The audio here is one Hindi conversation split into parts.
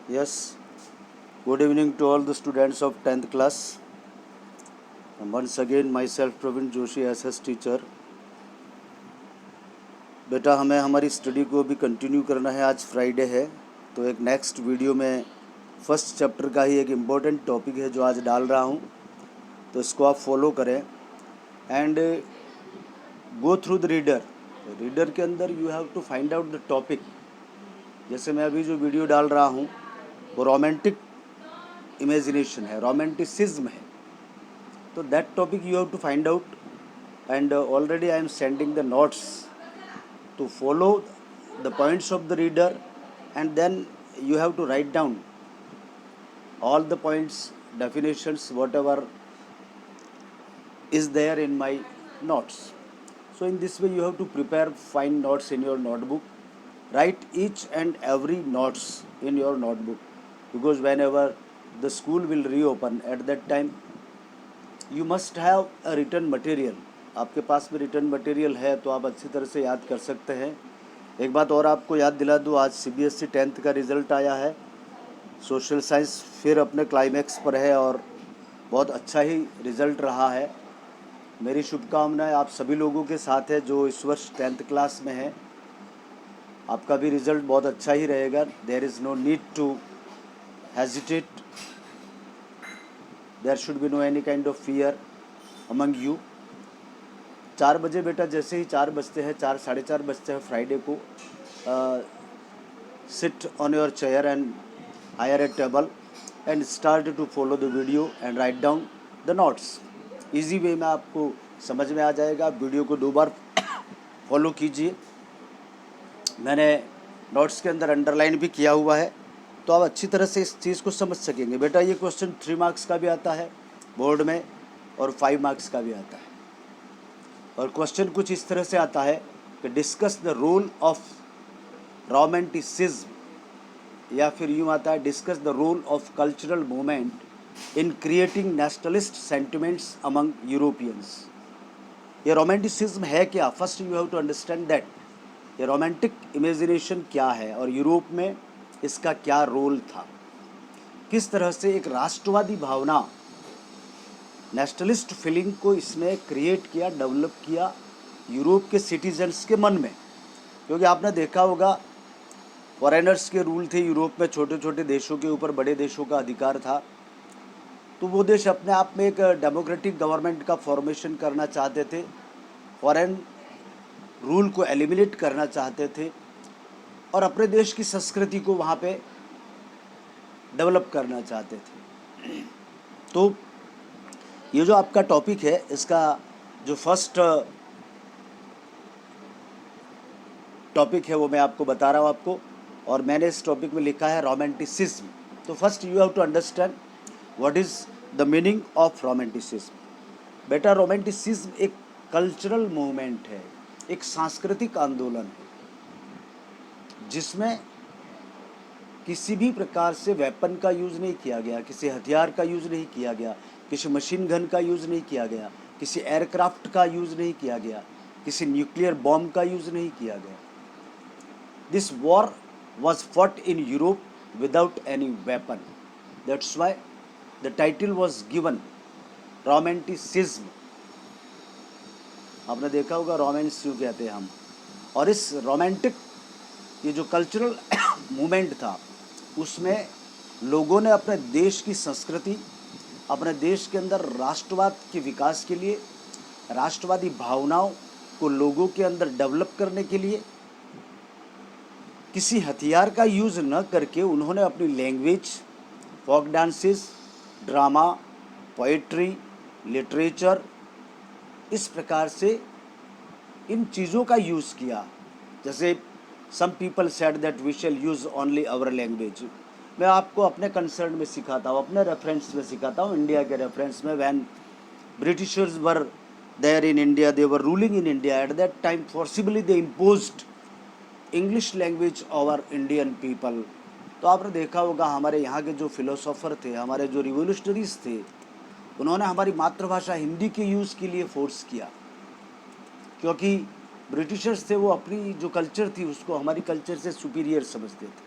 Yes, good evening to all the students of 10th class. And once again, myself Praveen Joshi, SS teacher. बेटा हमें हमारी स्टडी को भी कंटिन्यू करना है। आज फ्राइडे है तो एक नेक्स्ट वीडियो में फर्स्ट चैप्टर का ही एक इम्पोर्टेंट टॉपिक है जो आज डाल रहा हूँ, तो इसको आप फॉलो करें and go through the reader. Reader के अंदर you have to find out the topic. जैसे मैं अभी जो वीडियो डाल रहा हूँ वो रोमांटिक इमेजिनेशन है, रोमांटिसिज्म है, तो that topic you have to find out and already I am sending the notes to follow the points of the reader, and then you have to write down all the points, definitions, whatever is there in my notes. So in this way you have to prepare fine notes in your notebook. Write each and every notes in your notebook, because whenever the school will reopen, at that time you must have a written material. आपके पास में रिटर्न मटेरियल है तो आप अच्छी तरह से याद कर सकते हैं। एक बात और आपको याद दिला दूँ, आज CBSE 10th का रिज़ल्ट आया है। सोशल साइंस फिर अपने क्लाइमैक्स पर है और बहुत अच्छा ही रिज़ल्ट रहा है। मेरी शुभकामनाएं आप सभी लोगों के साथ है जो इस वर्ष 10th क्लास में है। आपका भी रिज़ल्ट बहुत अच्छा ही रहेगा। There is no need to hesitate, there should be no any kind of fear among you. 4 बजे बेटा, जैसे ही 4 बजते हैं, 4 साढ़े 4 बजते हैं फ्राइडे को, sit on your chair and hire a table and start to follow the video and write down the notes. Easy way में आपको समझ में आ जाएगा। आप वीडियो को 2 बार फॉलो कीजिए। मैंने नोट्स के अंदर अंडरलाइन भी किया हुआ है, तो आप अच्छी तरह से इस चीज़ को समझ सकेंगे। बेटा ये क्वेश्चन 3 मार्क्स का भी आता है बोर्ड में और 5 मार्क्स का भी आता है। और क्वेश्चन कुछ इस तरह से आता है कि discuss the role of romanticism, या फिर यूँ आता है discuss the role of cultural movement in creating nationalist sentiments among Europeans. ये रोमांटिसिज्म है क्या? First you have to understand that ये रोमांटिक इमेजिनेशन क्या है और यूरोप में इसका क्या रोल था। किस तरह से एक राष्ट्रवादी भावना, नेशनलिस्ट फीलिंग को इसने क्रिएट किया, डेवलप किया यूरोप के सिटीजन्स के मन में। क्योंकि आपने देखा होगा फॉरेनर्स के रूल थे यूरोप में, छोटे छोटे देशों के ऊपर बड़े देशों का अधिकार था। तो वो देश अपने आप में एक डेमोक्रेटिक गवर्नमेंट का फॉर्मेशन करना चाहते थे, फॉरेन रूल को एलिमिनेट करना चाहते थे और अपने देश की संस्कृति को वहाँ पे डेवलप करना चाहते थे। तो ये जो आपका टॉपिक है, इसका जो फर्स्ट टॉपिक है वो मैं आपको बता रहा हूँ आपको, और मैंने इस टॉपिक में लिखा है रोमांटिसिज्म। तो first you have to understand what is the meaning of romanticism. बेटा रोमांटिसिज्म एक कल्चरल मूवमेंट है, एक सांस्कृतिक आंदोलन है जिसमें किसी भी प्रकार से वेपन का यूज़ नहीं किया गया, किसी हथियार का यूज़ नहीं किया गया, किसी मशीन गन का यूज़ नहीं किया गया, किसी एयरक्राफ्ट का यूज़ नहीं किया गया, किसी न्यूक्लियर बॉम्ब का यूज़ नहीं किया गया। This war was fought in Europe without any weapon, that's why the title was given romanticism. आपने देखा होगा रोमांस क्यों कहते हैं हम। और इस रोमांटिक ये जो कल्चरल मूवमेंट था उसमें लोगों ने अपने देश की संस्कृति, अपने देश के अंदर राष्ट्रवाद के विकास के लिए, राष्ट्रवादी भावनाओं को लोगों के अंदर डेवलप करने के लिए किसी हथियार का यूज़ न करके उन्होंने अपनी language, folk dances, drama, poetry, literature, इस प्रकार से इन चीज़ों का यूज़ किया। जैसे some people said that we shall use only our language. मैं आपको अपने कंसर्न में सिखाता हूँ, अपने रेफरेंस में सिखाता हूँ, इंडिया के रेफरेंस में। When britishers were there in India, they were ruling in India, at that time forcibly they imposed English language over Indian people. तो आपने देखा होगा हमारे यहाँ के जो फिलोसोफर थे, हमारे जो रिवोल्यूशनरीज थे, उन्होंने हमारी मातृभाषा हिंदी के यूज़ के लिए फोर्स किया, क्योंकि ब्रिटिशर्स थे वो अपनी जो कल्चर थी उसको हमारी कल्चर से सुपीरियर समझते थे।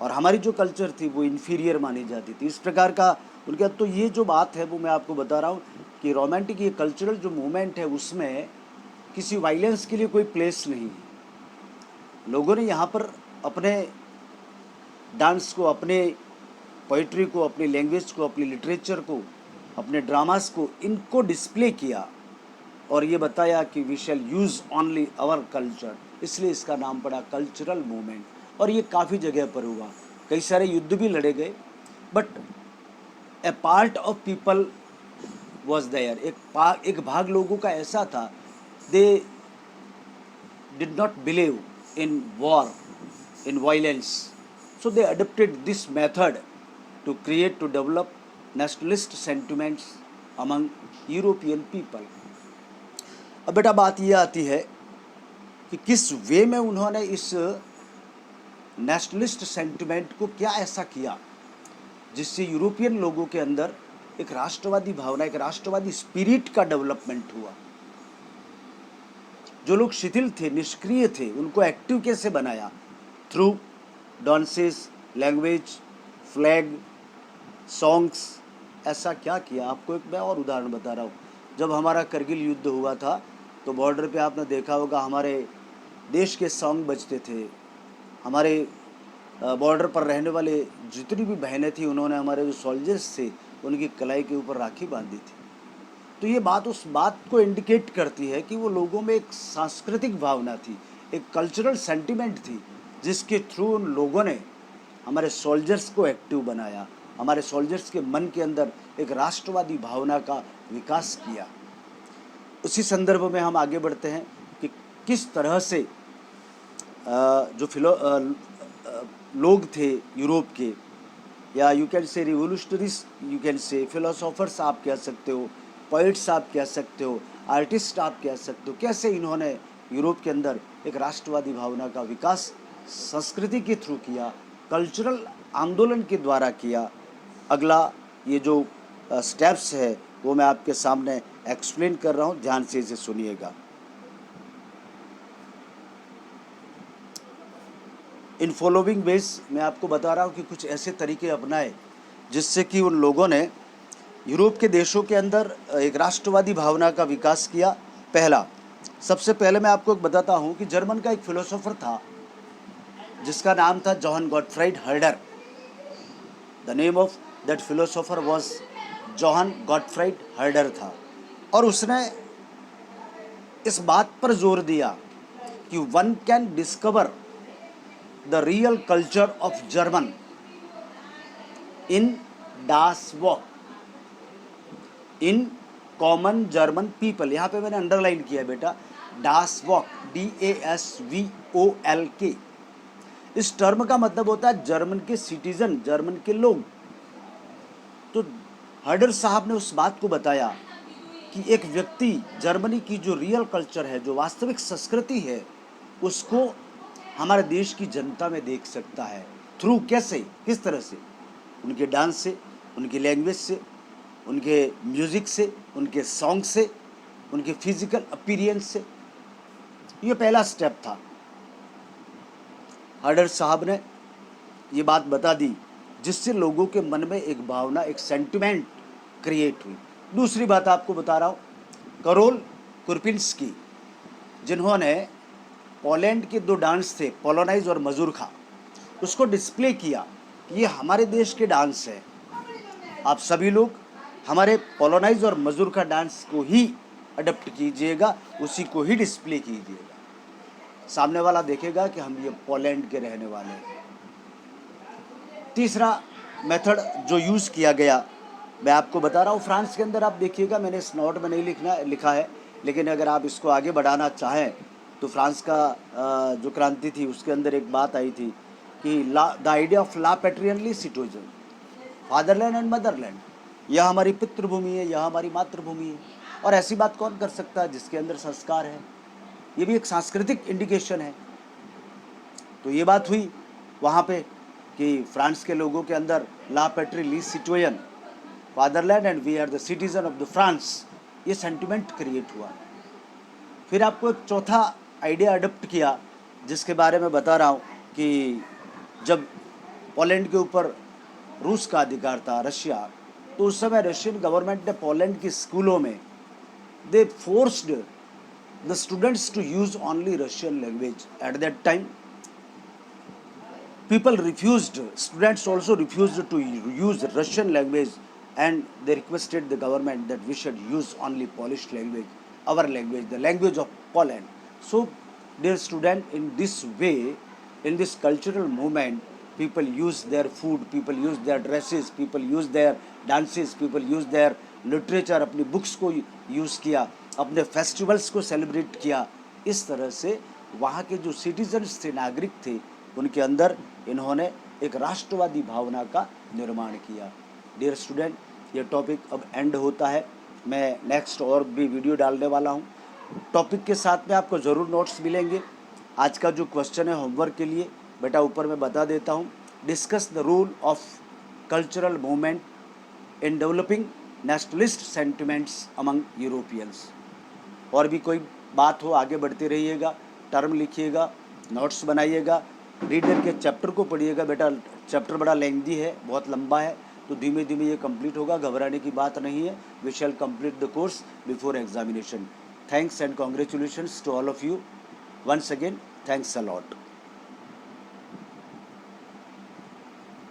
और हमारी जो कल्चर थी वो इन्फीरियर मानी जाती थी। इस प्रकार का उनका, तो ये जो बात है वो मैं आपको बता रहा हूँ कि रोमांटिक ये कल्चरल जो मूवमेंट है उसमें किसी वायलेंस के लिए कोई प्लेस नहीं है। लोगों ने यहाँ पर अपने डांस को, अपने पोइट्री को, अपनी लैंग्वेज को, अपनी लिटरेचर को, अपने ड्रामास को, इनको डिस्प्ले किया और ये बताया कि we shall use only our culture, इसलिए इसका नाम पड़ा कल्चरल मूवमेंट। और ये काफ़ी जगह पर हुआ, कई सारे युद्ध भी लड़े गए, but a part of people was there, एक भाग लोगों का ऐसा था, they did not believe in war, in violence, so they adopted this method to create, to develop nationalist sentiments among European people। अब बेटा बात ये आती है कि किस वे में उन्होंने इस नेशनलिस्ट सेंटिमेंट को क्या ऐसा किया जिससे यूरोपियन लोगों के अंदर एक राष्ट्रवादी भावना, एक राष्ट्रवादी स्पिरिट का डेवलपमेंट हुआ। जो लोग शिथिल थे, निष्क्रिय थे, उनको एक्टिव कैसे बनाया? Through dances, language, flag, songs. ऐसा क्या किया? आपको एक मैं और उदाहरण बता रहा हूँ। जब हमारा करगिल युद्ध हुआ था तो बॉर्डर पे आपने देखा होगा हमारे देश के सॉन्ग बजते थे। हमारे बॉर्डर पर रहने वाले जितनी भी बहनें थी, उन्होंने हमारे जो सोल्जर्स थे उनकी कलाई के ऊपर राखी बांधी थी। तो ये बात उस बात को इंडिकेट करती है कि वो लोगों में एक सांस्कृतिक भावना थी, एक कल्चरल सेंटिमेंट थी, जिसके थ्रू उन लोगों ने हमारे सोल्जर्स को एक्टिव बनाया, हमारे सोल्जर्स के मन के अंदर एक राष्ट्रवादी भावना का विकास किया। उसी संदर्भ में हम आगे बढ़ते हैं कि किस तरह से जो लोग थे यूरोप के, या you can say revolutionaries, you can say philosophers आप कह सकते हो, पोइट्स आप कह सकते हो, आर्टिस्ट आप कह सकते हो, कैसे इन्होंने यूरोप के अंदर एक राष्ट्रवादी भावना का विकास संस्कृति के थ्रू किया, कल्चरल आंदोलन के द्वारा किया। अगला ये जो स्टेप्स है वो मैं आपके सामने एक्सप्लेन कर रहा हूँ, ध्यान से इसे सुनिएगा। इन फॉलोइंग वेज मैं आपको बता रहा हूँ कि कुछ ऐसे तरीके अपनाए जिससे कि उन लोगों ने यूरोप के देशों के अंदर एक राष्ट्रवादी भावना का विकास किया। पहला, सबसे पहले मैं आपको बताता हूँ कि जर्मन का एक फिलोसोफर था जिसका नाम था John Gottfried हर्डर। The name of that philosopher was John Gottfried हर्डर था। और उसने इस बात पर जोर दिया कि one can discover the real culture of German in dance walk, in common German people. यहाँ पे मैंने अंडरलाइन किया बेटा, डास वॉक, DASVOLK। इस टर्म का मतलब होता है जर्मन के सिटीजन, जर्मन के लोग। तो हर्डर साहब ने उस बात को बताया कि एक व्यक्ति जर्मनी की जो रियल कल्चर है, जो वास्तविक संस्कृति है, उसको हमारे देश की जनता में देख सकता है। थ्रू कैसे, किस तरह से? उनके डांस से, उनकी लैंग्वेज से, उनके म्यूज़िक से, उनके सॉन्ग से, उनके फिजिकल अपीयरेंस से। ये पहला स्टेप था। हर्डर साहब ने ये बात बता दी जिससे लोगों के मन में एक भावना, एक सेंटिमेंट क्रिएट हुई। दूसरी बात आपको बता रहा हूँ, करोल कुरपिंस्की, जिन्होंने पोलैंड के दो डांस थे, पोलोनाइज और मजूरखा, उसको डिस्प्ले किया कि ये हमारे देश के डांस है, आप सभी लोग हमारे पोलोनाइज और मजूरखा डांस को ही अडप्ट कीजिएगा, उसी को ही डिस्प्ले कीजिएगा। सामने वाला देखेगा कि हम ये पोलैंड के रहने वाले हैं। तीसरा मेथड जो यूज़ किया गया मैं आपको बता रहा हूँ, फ्रांस के अंदर आप देखिएगा, मैंने इस नोट में नहीं लिखा है, लेकिन अगर आप इसको आगे बढ़ाना चाहें तो फ्रांस का जो क्रांति थी उसके अंदर एक बात आई थी कि द आइडिया ऑफ ला पैट्रियनली सिटीजन, फादरलैंड एंड मदरलैंड, यह हमारी पितृभूमि है, यह हमारी मातृभूमि है। और ऐसी बात कौन कर सकता है जिसके अंदर संस्कार है? ये भी एक सांस्कृतिक इंडिकेशन है। तो ये बात हुई वहाँ पे कि फ्रांस के लोगों के अंदर ला पैट्री ली सिटोयन, fatherland and we are the citizen of the France, ये सेंटिमेंट क्रिएट हुआ। फिर आपको एक चौथा आइडिया अडॉप्ट किया जिसके बारे में बता रहा हूँ कि जब पोलैंड के ऊपर रूस का अधिकार था, रशिया। तो उस समय रशियन गवर्नमेंट ने पोलैंड की स्कूलों में दे forced the students to use only Russian language. At that time, people refused, students also refused to use Russian language, and they requested the government that we should use only Polish language, our language, the language of Poland. So, dear student, in this way, in this cultural movement, people use their food, people use their dresses, people use their dances, people use their literature, अपनी बुक्स को यूज़ किया, अपने फेस्टिवल्स को सेलिब्रेट किया। इस तरह से वहाँ के जो सिटीजन्स थे, नागरिक थे, उनके अंदर इन्होंने एक राष्ट्रवादी भावना का निर्माण किया। डियर स्टूडेंट, ये टॉपिक अब एंड होता है। मैं नेक्स्ट और भी वीडियो डालने वाला हूँ। टॉपिक के साथ में आपको ज़रूर नोट्स मिलेंगे। आज का जो क्वेश्चन है होमवर्क के लिए, बेटा ऊपर मैं बता देता हूँ। Discuss the role of cultural movement in developing nationalist sentiments among Europeans. और भी कोई बात हो आगे बढ़ते रहिएगा, टर्म लिखिएगा, नोट्स बनाइएगा, रीडर के चैप्टर को पढ़िएगा। बेटा चैप्टर बड़ा लेंथी है, बहुत लंबा है, तो धीमे धीमे ये कंप्लीट होगा, घबराने की बात नहीं है। We shall complete the course before examination. Thanks and congratulations to all of you. Once again, thanks a lot.